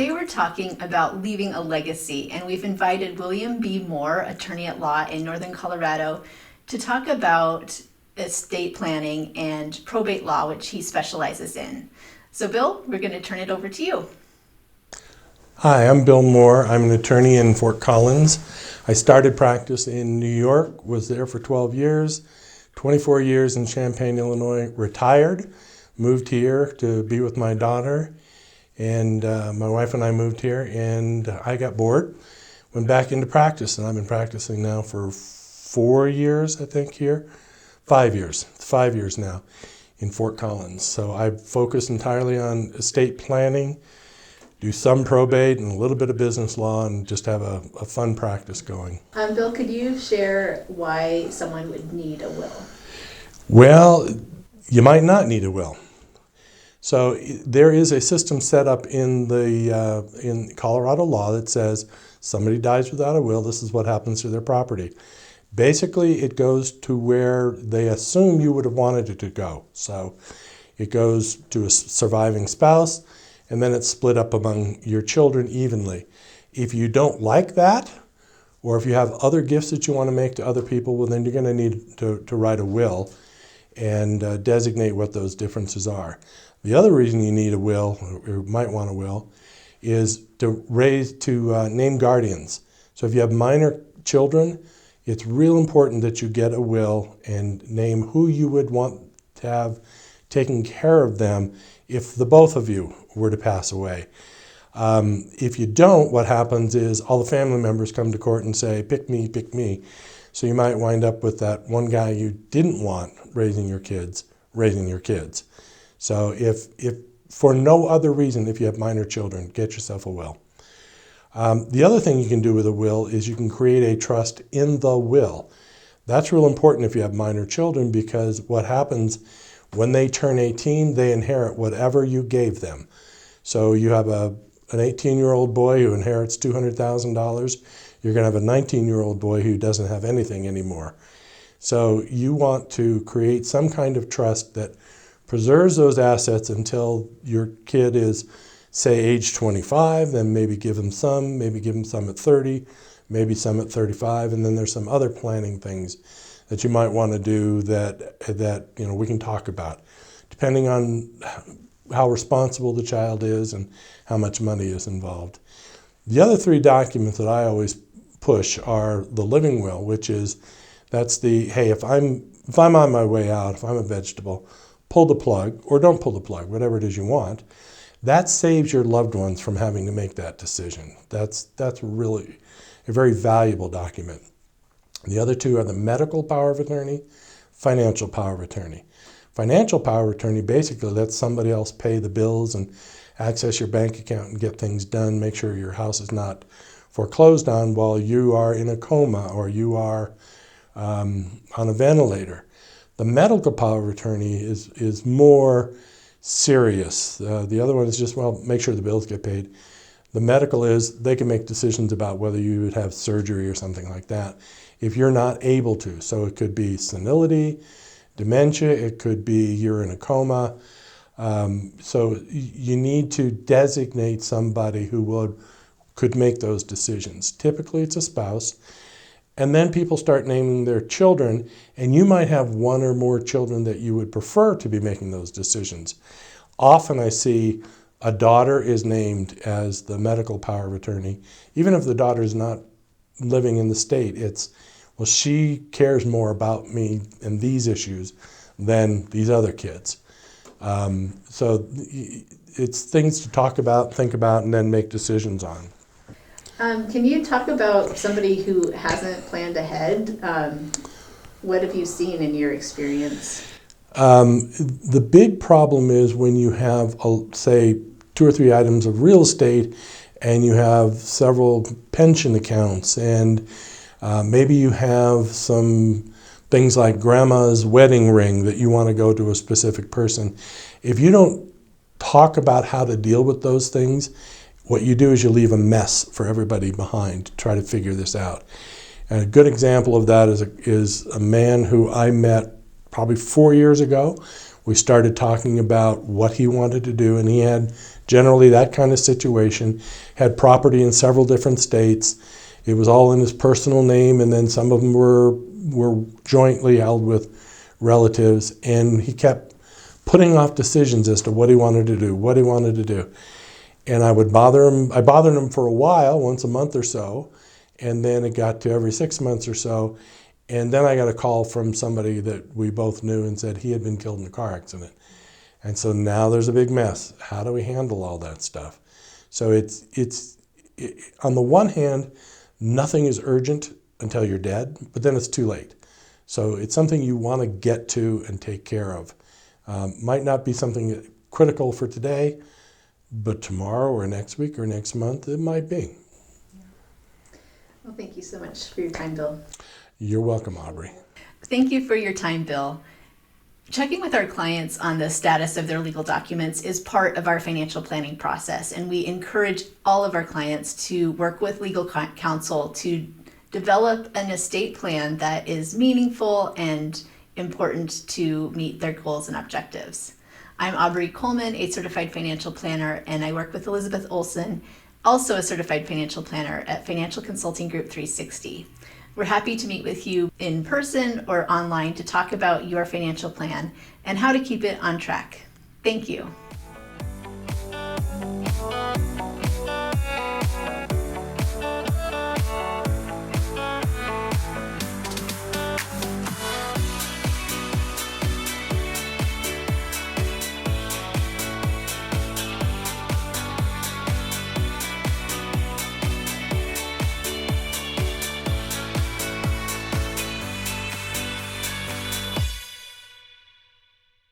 Today we're talking about leaving a legacy, and we've invited William B. Moore, attorney at law in Northern Colorado, to talk about estate planning and probate law, which he specializes in. So Bill, we're going to turn it over to you. Hi, I'm Bill Moore. I'm an attorney in Fort Collins. I started practice in New York, was there for 12 years, 24 years in Champaign, Illinois, retired, moved here to be with my daughter, and my wife and I moved here, and I got bored, went back into practice, and I've been practicing now for 4 years, I think, here. 5 years. 5 years now in Fort Collins. So I focus entirely on estate planning, do some probate and a little bit of business law, and just have a fun practice going. Bill, could you share why someone would need a will? Well, you might not need a will. So there is a system set up in Colorado law that says somebody dies without a will, this is what happens to their property. Basically, it goes to where they assume you would have wanted it to go. So it goes to a surviving spouse, and then it's split up among your children evenly. If you don't like that, or if you have other gifts that you want to make to other people, well, then you're going to need to write a will and designate what those differences are. The other reason you need a will, or might want a will, is to name guardians. So if you have minor children, it's real important that you get a will and name who you would want to have taking care of them if the both of you were to pass away. If you don't, what happens is all the family members come to court and say, pick me, pick me. So you might wind up with that one guy you didn't want raising your kids. So if for no other reason, if you have minor children, get yourself a will. The other thing you can do with a will is you can create a trust in the will. That's real important if you have minor children, because what happens when they turn 18, they inherit whatever you gave them. So you have an 18-year-old boy who inherits $200,000. You're going to have a 19-year-old boy who doesn't have anything anymore. So you want to create some kind of trust that preserves those assets until your kid is, say, age 25, then maybe give them some at 30, maybe some at 35, and then there's some other planning things that you might want to do that we can talk about, depending on how responsible the child is and how much money is involved. The other three documents that I always push are the living will, which is, that's the, hey, if I'm on my way out, if I'm a vegetable, pull the plug, or don't pull the plug, whatever it is you want. That saves your loved ones from having to make that decision. That's really a very valuable document. The other two are the medical power of attorney, financial power of attorney. Financial power of attorney basically lets somebody else pay the bills and access your bank account and get things done, make sure your house is not foreclosed on while you are in a coma or you are on a ventilator. The medical power of attorney is more serious. The other one is just, well, make sure the bills get paid. The medical is, they can make decisions about whether you would have surgery or something like that if you're not able to. So it could be senility, dementia, it could be you're in a coma. So you need to designate somebody who could make those decisions. Typically it's a spouse. And then people start naming their children, and you might have one or more children that you would prefer to be making those decisions. Often I see a daughter is named as the medical power of attorney. Even if the daughter is not living in the state, it's, well, she cares more about me and these issues than these other kids. So it's things to talk about, think about, and then make decisions on. Can you talk about somebody who hasn't planned ahead? What have you seen in your experience? The big problem is when you have, say, 2 or 3 items of real estate and you have several pension accounts, and maybe you have some things like grandma's wedding ring that you want to go to a specific person. If you don't talk about how to deal with those things, what you do is you leave a mess for everybody behind to try to figure this out. And a good example of that is a man who I met probably 4 years ago. We started talking about what he wanted to do, and he had generally that kind of situation, had property in several different states. It was all in his personal name, and then some of them were jointly held with relatives, and he kept putting off decisions as to what he wanted to do, And I bothered him for a while, once a month or so, and then it got to every 6 months or so. And then I got a call from somebody that we both knew and said he had been killed in a car accident. And so now there's a big mess. How do we handle all that stuff? So it's on the one hand, nothing is urgent until you're dead, but then it's too late. So it's something you want to get to and take care of. Might not be something critical for today, but tomorrow or next week or next month, it might be. Well, thank you so much for your time, Bill. You're welcome, Aubrey. Thank you for your time, Bill. Checking with our clients on the status of their legal documents is part of our financial planning process, and we encourage all of our clients to work with legal counsel to develop an estate plan that is meaningful and important to meet their goals and objectives. I'm Aubrey Coleman, a certified financial planner, and I work with Elizabeth Olson, also a certified financial planner at Financial Consulting Group 360. We're happy to meet with you in person or online to talk about your financial plan and how to keep it on track. Thank you.